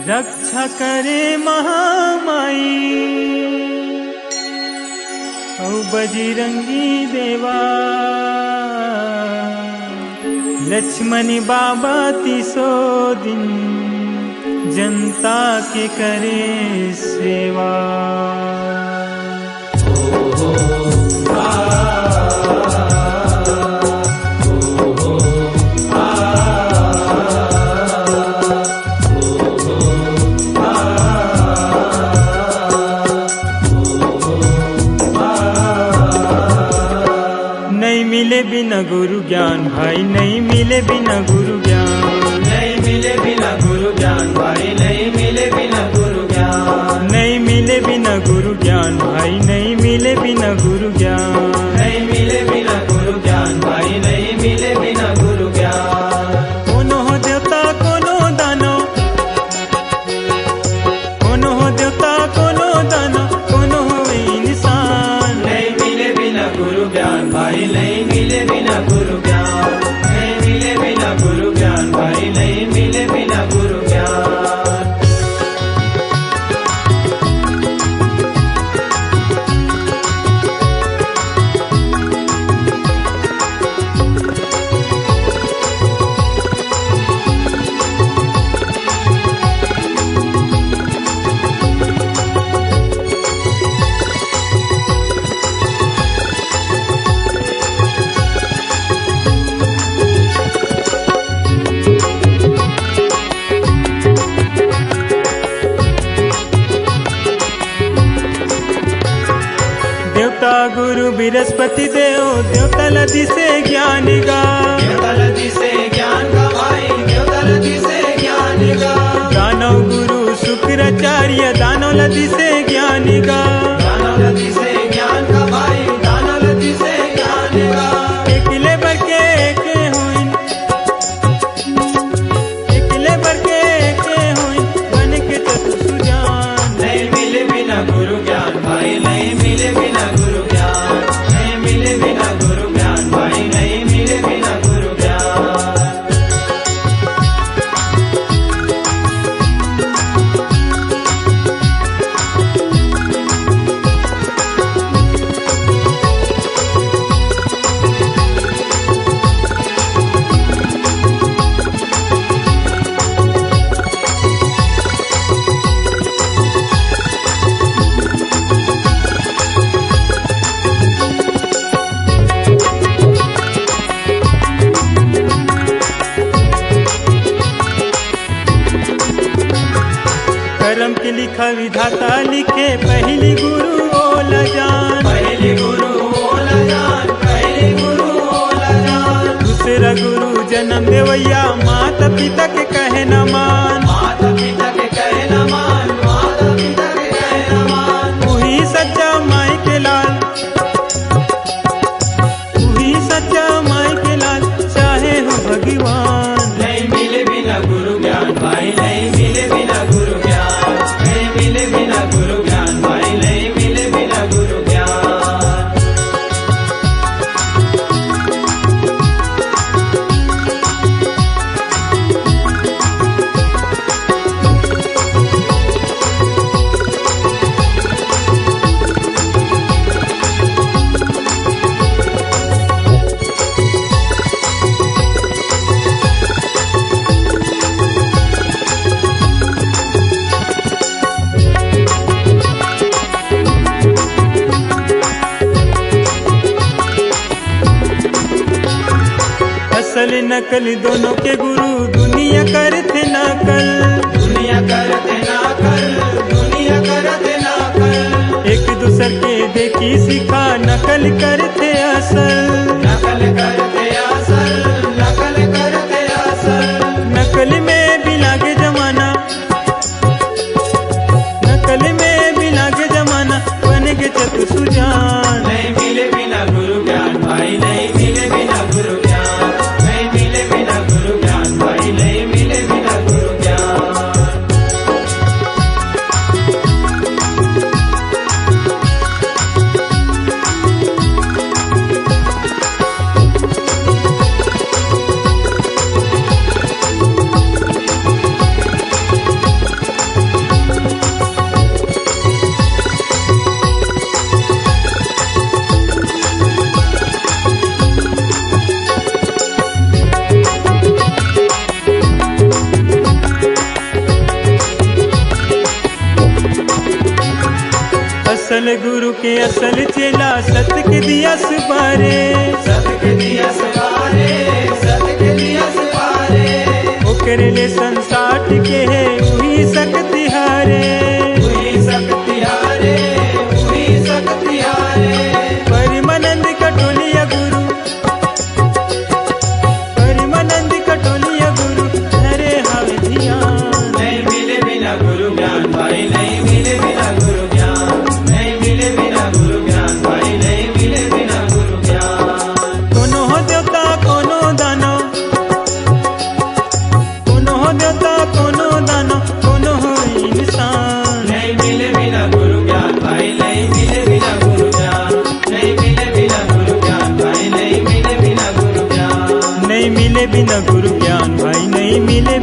रक्षा करे महामाई औ बजरंगी देवा। लक्ष्मण बाबा 300 दिन जनता के करे सेवा। नहीं मिले बिना गुरु ज्ञान भाई, नहीं मिले बिना गुरु ज्ञान, नहीं मिले बिना गुरु ज्ञान भाई, नहीं मिले बिना गुरु ज्ञान, नहीं मिले बिना गुरु ज्ञान भाई, नहीं मिले बिना गुरु ज्ञान, नहीं मिले बिना गुरु ज्ञान भाई, नहीं मिले बिना गुरु ज्ञान। कोनो हो देवता कोनो दानो, कोनो हो देवता कोनो दानो, कोनो हो इंसान। नहीं मिले बिना गुरु ज्ञान भाई, नहीं मिले बिना गुरु ज्ञान, नहीं मिले बिना गुरु ज्ञान भाई, नहीं मिले बिना गुरु ज्ञान। देवता गुरु बृहस्पति देव, देवता लदी से ज्ञान गा, देवता लदी से ज्ञान का भाई, देवता लदी से ज्ञान का। दानव गुरु शुक्राचार्य, दानव लदी से ज्ञान गा, दानव लदी से ज्ञान का भाई, दानव लदी से ज्ञान का। एकले बर के एके होइन, एकले बर के एके होइन, बन के चतुर्भुजान। नहीं मिले बिना गुरु ज्ञान भाई, नहीं मिले बिना गुरु ज्ञान, नहीं मिले बिना गुरु ज्ञान भाई, नहीं मिले बिना गुरु ज्ञान। कर्म के लिखा विधाता लिखे, पहली गुरु ओला जान, पहली गुरु ओला जान, पहली गुरु ओला जान। दूसरा गुरु जन्म देवैया, माता पिता के कहे न मान। माता पिता के कहे न मान, माता पिता के कहे न मान। वही सच्चा माई के लाल, वही सच्चा माई के लाल, चाहे हो भगवान। नहीं मिले बिना गुरु ज्ञान भाई, नहीं मिले बिना गुरु ज्ञान, नहीं मिले बिना गुरु ज्ञान भाई, नहीं मिले बिना गुरु ज्ञान। असल नकल दोनों के गुरु, दुनिया करते नकल, दुनिया करते ना कर, दुनिया करते ना कर। एक दूसर के देखी सिखा, नकल करते असल, नकल करते असल, नकल करते असल। नकल में भी लागे जमाना, नकल में भी लागे जमाना, बन के चतुर्भुजान। नहीं मिले बिना गुरु ज्ञान भाई, नहीं मिले बिना गुरु ज्ञान, नहीं मिले बिना गुरु ज्ञान भाई, नहीं मिले बिना गुरु ज्ञान। असल गुरु के असल चेला सत के दिया सुबारे, सत के दिया सवारे, सत के दिया सवारे। ओकरे ले संसार के है वही सकति हारे, वही शक्ति हारे, वही शक्ति हारे। परमानंद कटोलिया गुरु, परमानंद कटोलिया गुरु धरे हावे ध्यान। नहीं मिले बिना गुरु ज्ञान भाई, नहीं मिले बिना गुरु ज्ञान, नहीं मिले बिना गुरु ज्ञान भाई, नहीं मिले बिना गुरु ज्ञान। कोनो हो देवता कोनो दानो, कोनो हो देवता कोनो दानो, कोनो हो इंसान। नहीं मिले बिना गुरु ज्ञान भाई, नहीं मिले बिना गुरु ज्ञान, नहीं मिले बिना गुरु ज्ञान भाई, नहीं मिले बिना गुरु ज्ञान। नहीं मिले बिना गुरु ज्ञान भाई, नहीं मिले